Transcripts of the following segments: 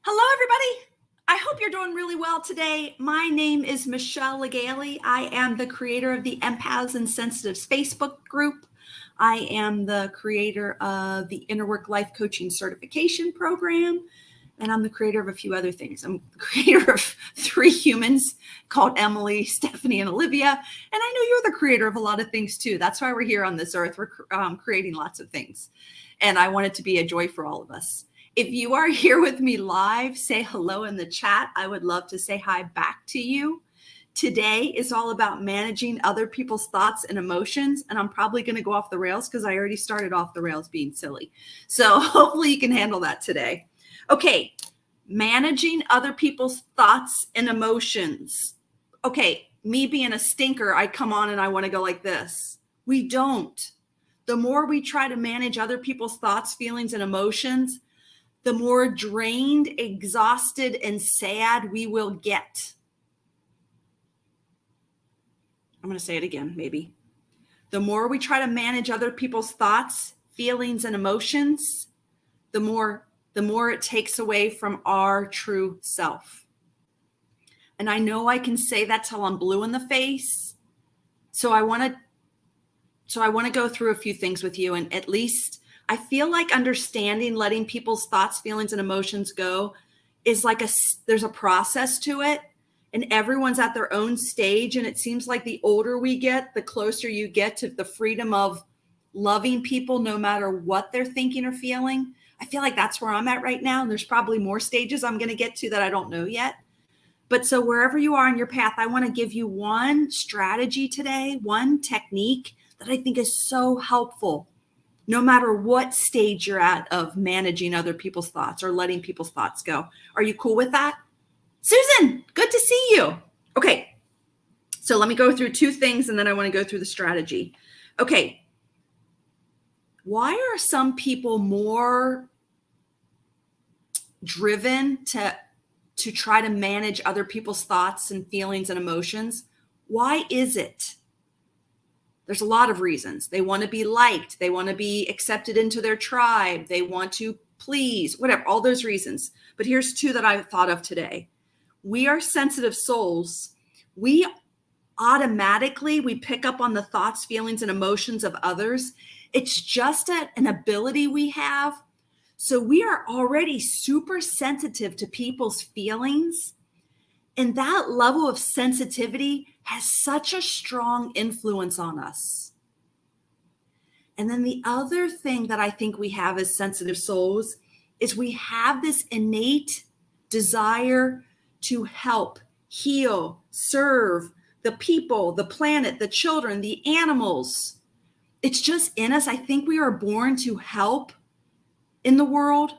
Hello, everybody. I hope you're doing really well today. My name is Michelle Legaly. I am the creator of the Empaths and Sensitives Facebook group. I am the creator of the Inner Work Life Coaching Certification Program, and I'm the creator of a few other things. I'm the creator of 3 humans called Emily, Stephanie, and Olivia. And I know you're the creator of a lot of things too. That's why we're here on this earth. We're creating lots of things. And I want it to be a joy for all of us. If you are here with me live, say hello in the chat. I would love to say hi back to you. Today is all about managing other people's thoughts and emotions. And I'm probably going to go off the rails because I already started off the rails being silly. So hopefully you can handle that today. Okay, managing other people's thoughts and emotions. Okay, me being a stinker, I come on and I want to go like this. We don't. The more we try to manage other people's thoughts, feelings, and emotions, the more drained, exhausted, and sad we will get. I'm going to say it again, maybe. The more we try to manage other people's thoughts, feelings, and emotions, the more it takes away from our true self. And I know I can say that till I'm blue in the face. So I want to go through a few things with you, and at least I feel like understanding, letting people's thoughts, feelings, and emotions go is like there's a process to it, and everyone's at their own stage. And it seems like the older we get, the closer you get to the freedom of loving people, no matter what they're thinking or feeling. I feel like that's where I'm at right now. And there's probably more stages I'm going to get to that I don't know yet. But so wherever you are in your path, I want to give you one strategy today, one technique that I think is so helpful, no matter what stage you're at of managing other people's thoughts or letting people's thoughts go. Are you cool with that? Susan, good to see you. Okay, so let me go through 2 things and then I want to go through the strategy. Okay, why are some people more driven to try to manage other people's thoughts and feelings and emotions? Why is it? There's a lot of reasons. They want to be liked. They want to be accepted into their tribe. They want to please, whatever, all those reasons. But here's 2 that I thought of today. We are sensitive souls. We pick up on the thoughts, feelings, and emotions of others. It's just an ability we have. So we are already super sensitive to people's feelings. And that level of sensitivity has such a strong influence on us. And then the other thing that I think we have as sensitive souls is we have this innate desire to help, heal, serve the people, the planet, the children, the animals. It's just in us. I think we are born to help in the world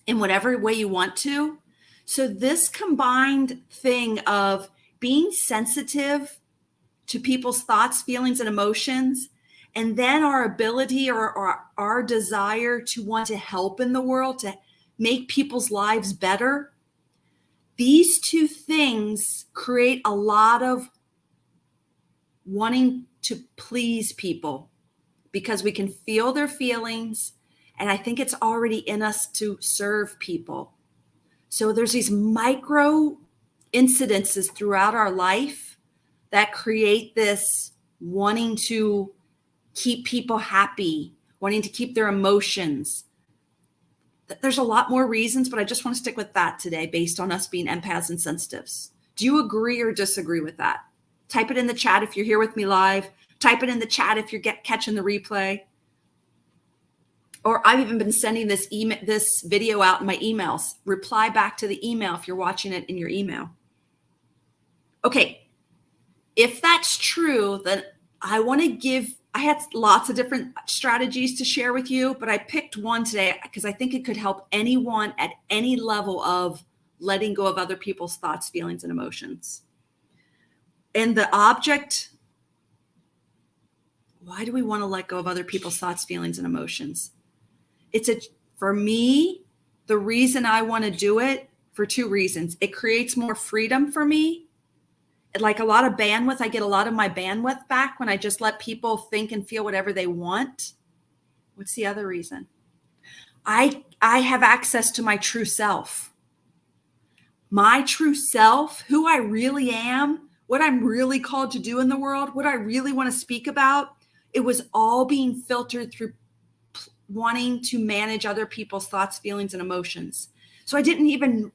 in whatever way you want to. So this combined thing of being sensitive to people's thoughts, feelings, and emotions, and then our ability or our desire to want to help in the world, to make people's lives better, these 2 things create a lot of wanting to please people because we can feel their feelings. And I think it's already in us to serve people. So there's these micro incidences throughout our life that create this wanting to keep people happy, wanting to keep their emotions. There's a lot more reasons, but I just want to stick with that today based on us being empaths and sensitives. Do you agree or disagree with that? Type it in the chat if you're here with me live. Type it in the chat if you're catching the replay. Or I've even been sending this video out in my emails. Reply back to the email if you're watching it in your email. Okay, if that's true, then I had lots of different strategies to share with you, but I picked one today because I think it could help anyone at any level of letting go of other people's thoughts, feelings, and emotions. And the object, why do we want to let go of other people's thoughts, feelings, and emotions? For me, the reason I want to do it, for 2 reasons. It creates more freedom for me. Like a lot of bandwidth, I get a lot of my bandwidth back when I just let people think and feel whatever they want. What's the other reason? I have access to my true self. my true self, who I really am, what I'm really called to do in the world, what I really want to speak about, it was all being filtered through wanting to manage other people's thoughts, feelings, and emotions. So I didn't even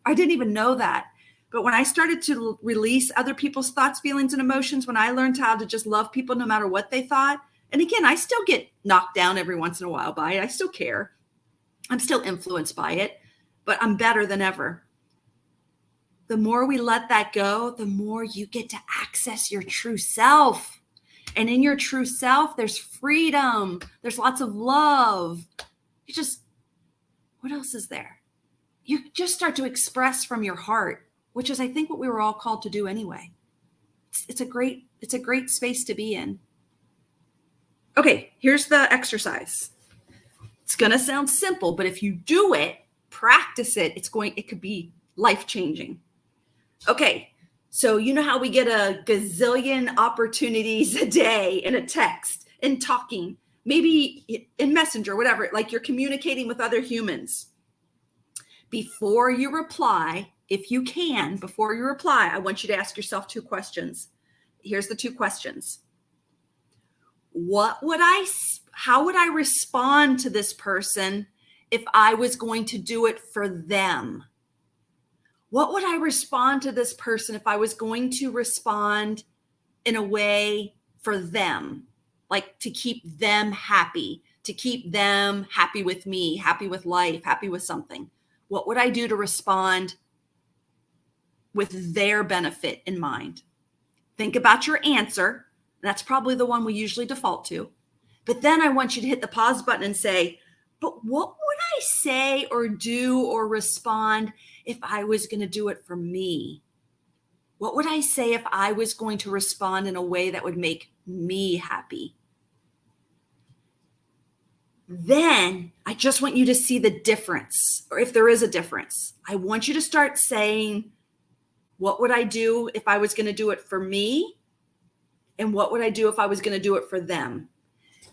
know that. But when I started to release other people's thoughts, feelings, and emotions, when I learned how to just love people no matter what they thought, and again, I still get knocked down every once in a while by it. I still care. I'm still influenced by it, but I'm better than ever. The more we let that go, the more you get to access your true self. And in your true self, there's freedom. There's lots of love. What else is there? You just start to express from your heart, which is, I think, what we were all called to do anyway. It's a great space to be in. Okay, here's the exercise. It's going to sound simple, but if you do it, practice it, it could be life-changing. Okay. So you know how we get a gazillion opportunities a day in a text, in talking, maybe in Messenger, whatever, like you're communicating with other humans. Before you reply, if you can, before you reply, I want you to ask yourself 2 questions. Here's the 2 questions. How would I respond to this person if I was going to do it for them? What would I respond to this person if I was going to respond in a way for them, like to keep them happy with me, happy with life, happy with something? What would I do to respond with their benefit in mind? Think about your answer. That's probably the one we usually default to. But then I want you to hit the pause button and say, but what would I say or do or respond if I was going to do it for me? What would I say if I was going to respond in a way that would make me happy? Then I just want you to see the difference, or if there is a difference. I want you to start saying, what would I do if I was going to do it for me? And what would I do if I was going to do it for them?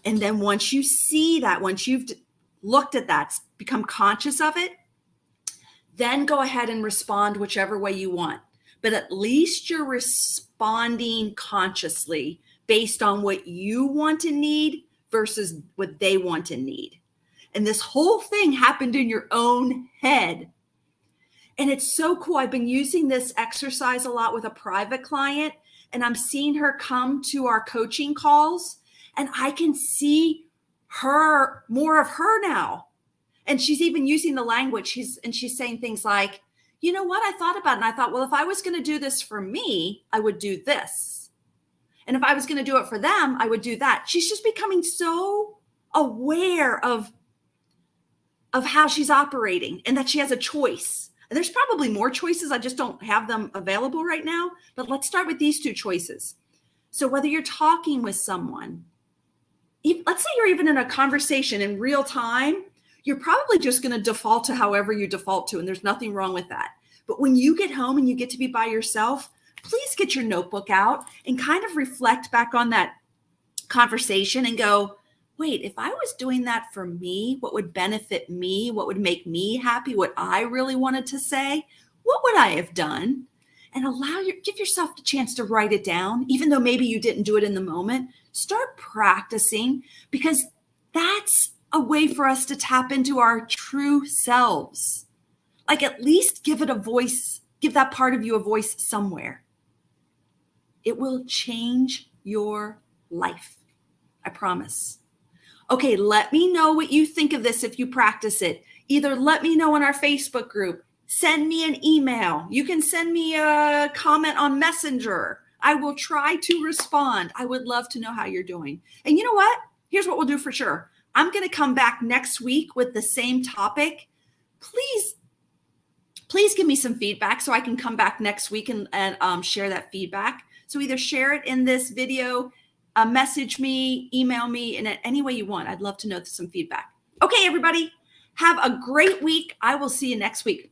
And then once you see that, once you've looked at that, become conscious of it, then go ahead and respond whichever way you want. But at least you're responding consciously based on what you want and need versus what they want and need. And this whole thing happened in your own head. And it's so cool. I've been using this exercise a lot with a private client, and I'm seeing her come to our coaching calls, and I can see her, more of her now. And she's even using the language. She's saying things like, you know what, I thought about it. And I thought, well, if I was going to do this for me, I would do this. And if I was going to do it for them, I would do that. She's just becoming so aware of how she's operating and that she has a choice. And there's probably more choices. I just don't have them available right now. But let's start with these 2 choices. So whether you're talking with someone, let's say you're even in a conversation in real time, you're probably just going to default to however you default to, and there's nothing wrong with that. But when you get home and you get to be by yourself, please get your notebook out and kind of reflect back on that conversation and go, wait, if I was doing that for me, what would benefit me? What would make me happy? What I really wanted to say? What would I have done? And give yourself the chance to write it down, even though maybe you didn't do it in the moment. Start practicing, because that's a way for us to tap into our true selves. Like, at least give it a voice, give that part of you a voice somewhere. It will change your life. I promise. Okay, let me know what you think of this if you practice it. Either let me know in our Facebook group, send me an email. You can send me a comment on Messenger. I will try to respond. I would love to know how you're doing. And you know what? Here's what we'll do for sure. I'm going to come back next week with the same topic. Please give me some feedback so I can come back next week and share that feedback. So either share it in this video, message me, email me, in any way you want. I'd love to know some feedback. Okay, everybody, have a great week. I will see you next week.